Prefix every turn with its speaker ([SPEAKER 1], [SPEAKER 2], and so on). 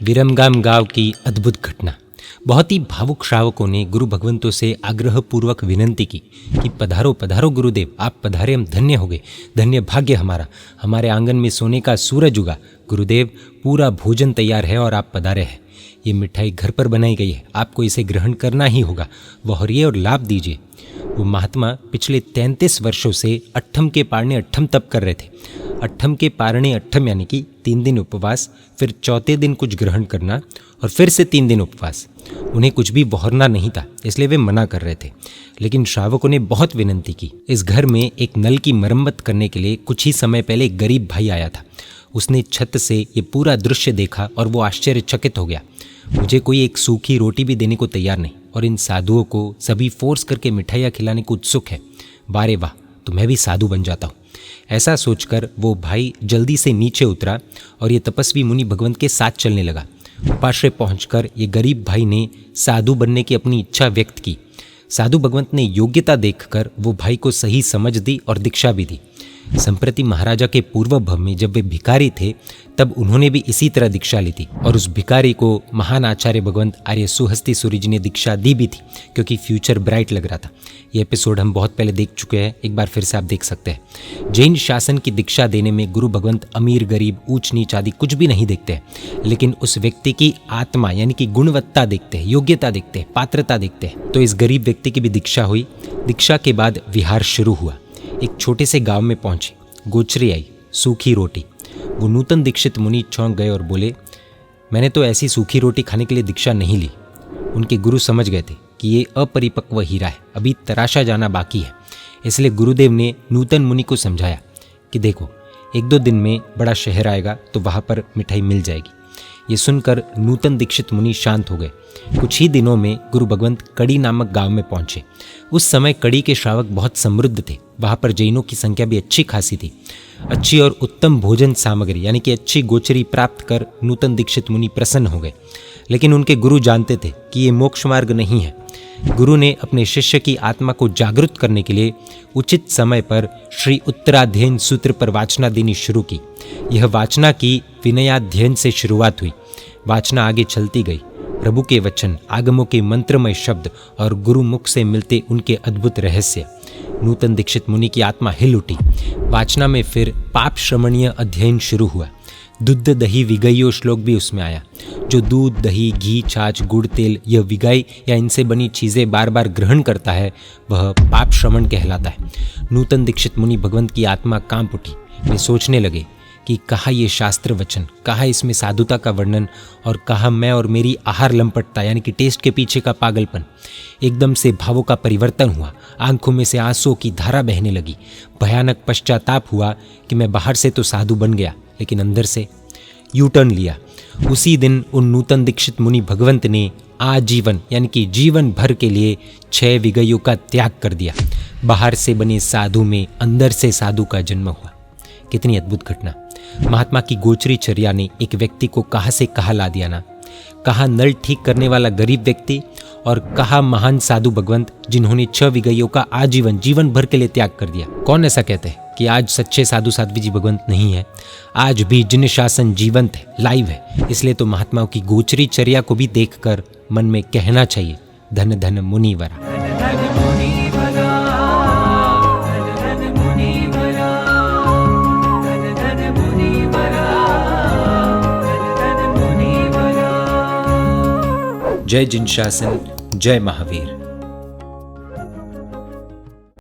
[SPEAKER 1] विरमगाम गांव की अद्भुत घटना। बहुत ही भावुक श्रावकों ने गुरु भगवंतों से आग्रहपूर्वक विनंती की कि पधारो पधारो गुरुदेव, आप पधारे हम धन्य हो गए, धन्य भाग्य हमारा, हमारे आंगन में सोने का सूरज उगा। गुरुदेव, पूरा भोजन तैयार है और आप पधारे हैं। ये मिठाई घर पर बनाई गई है, आपको इसे ग्रहण करना ही होगा, वहरिए और लाभ दीजिए। वो महात्मा पिछले 33 वर्षों से अट्ठम के पारणे अट्ठम तप कर रहे थे। अट्ठम के पारणे अट्ठम यानी कि 3 दिन उपवास, फिर चौथे दिन कुछ ग्रहण करना और फिर से 3 दिन उपवास। उन्हें कुछ भी बहरना नहीं था, इसलिए वे मना कर रहे थे। लेकिन श्रावकों ने बहुत विनंती की। इस घर में एक नल की मरम्मत करने के लिए कुछ ही समय पहले एक गरीब भाई आया था। उसने छत से ये पूरा दृश्य देखा और वो आश्चर्यचकित हो गया। मुझे कोई एक सूखी रोटी भी देने को तैयार नहीं, और इन साधुओं को सभी फोर्स करके मिठाइयाँ खिलाने को उत्सुक है। वारे वाह, तो मैं भी साधु बन जाता हूँ। ऐसा सोचकर वो भाई जल्दी से नीचे उतरा और ये तपस्वी मुनि भगवंत के साथ चलने लगा। उपाश्रय पहुंचकर ये गरीब भाई ने साधु बनने की अपनी इच्छा व्यक्त की। साधु भगवंत ने योग्यता देखकर वो भाई को सही समझ दी और दीक्षा भी दी। संप्रति महाराजा के पूर्व भव में जब वे भिखारी थे तब उन्होंने भी इसी तरह दीक्षा ली थी, और उस भिखारी को महान आचार्य भगवंत आर्य सुहस्ती सूर्य जी ने दीक्षा दी भी थी, क्योंकि फ्यूचर ब्राइट लग रहा था। ये एपिसोड हम बहुत पहले देख चुके हैं, एक बार फिर से आप देख सकते हैं। जैन शासन की दीक्षा देने में गुरु भगवंत अमीर गरीब ऊंच नीच आदि कुछ भी नहीं देखते हैं, लेकिन उस व्यक्ति की आत्मा यानी कि गुणवत्ता देखते हैं, योग्यता देखते हैं, पात्रता देखते हैं। तो इस गरीब व्यक्ति की भी दीक्षा हुई। दीक्षा के बाद विहार शुरू हुआ। एक छोटे से गांव में पहुंचे, गोचरी आई, सूखी रोटी। वो नूतन दीक्षित मुनि चौंक गए और बोले, मैंने तो ऐसी सूखी रोटी खाने के लिए दीक्षा नहीं ली। उनके गुरु समझ गए थे कि ये अपरिपक्व हीरा है, अभी तराशा जाना बाकी है। इसलिए गुरुदेव ने नूतन मुनि को समझाया कि देखो, 1-2 दिन में बड़ा शहर आएगा तो वहाँ पर मिठाई मिल जाएगी। ये सुनकर नूतन दीक्षित मुनि शांत हो गए। कुछ ही दिनों में गुरु भगवंत कड़ी नामक गांव में पहुंचे। उस समय कड़ी के श्रावक बहुत समृद्ध थे। वहाँ पर जैनों की संख्या भी अच्छी खासी थी। अच्छी और उत्तम भोजन सामग्री यानी कि अच्छी गोचरी प्राप्त कर नूतन दीक्षित मुनि प्रसन्न हो गए। लेकिन उनके गुरु जानते थे कि ये मोक्ष मार्ग नहीं है। गुरु ने अपने शिष्य की आत्मा को जागृत करने के लिए उचित समय पर श्री उत्तराध्ययन सूत्र पर वाचना देनी शुरू की। यह वाचना की विनयाध्ययन से शुरुआत हुई। वाचना आगे चलती गई। प्रभु के वचन, आगमों के मंत्रमय शब्द और गुरु मुख से मिलते उनके अद्भुत रहस्य। नूतन दीक्षित मुनि की आत्मा हिल उठी। वाचना में फिर पाप श्रमणीय अध्ययन शुरू हुआ। दुग्ध दही विगयो श्लोक भी उसमें आया। जो दूध दही घी छाछ गुड़ तेल यह विगाई या इनसे बनी चीज़ें बार बार ग्रहण करता है वह पाप श्रमण कहलाता है। नूतन दीक्षित मुनि भगवंत की आत्मा कांप उठी। वे सोचने लगे कि कहाँ ये शास्त्र वचन, कहाँ इसमें साधुता का वर्णन, और कहाँ मैं और मेरी आहार लंपटता यानी कि टेस्ट के पीछे का पागलपन। एकदम से भावों का परिवर्तन हुआ। आंखों में से आंसुओं की धारा बहने लगी। भयानक पश्चाताप हुआ कि मैं बाहर से तो साधु बन गया, लेकिन अंदर से यू टर्न लिया। उसी दिन उन नूतन दीक्षित मुनि भगवंत ने आजीवन यानी कि जीवन भर के लिए 6 विगयों का त्याग कर दिया। बाहर से बने साधु में अंदर से साधु का जन्म हुआ। कितनी अद्भुत घटना। महात्मा की गोचरी चर्या ने एक व्यक्ति को कहाँ से कहाँ ला दिया ना। कहाँ नल ठीक करने वाला गरीब व्यक्ति और कहाँ महान साधु भगवंत जिन्होंने 6 विगयों का आजीवन जीवन भर के लिए त्याग कर दिया। कौन ऐसा कहते हैं कि आज सच्चे साधु साध्वी जी भगवंत नहीं है? आज भी जिन शासन जीवंत है, लाइव है। इसलिए तो महात्माओं की गोचरी चर्या को भी देखकर मन में कहना चाहिए, धन धन मुनिवरा। जय जिन शासन, जय महावीर।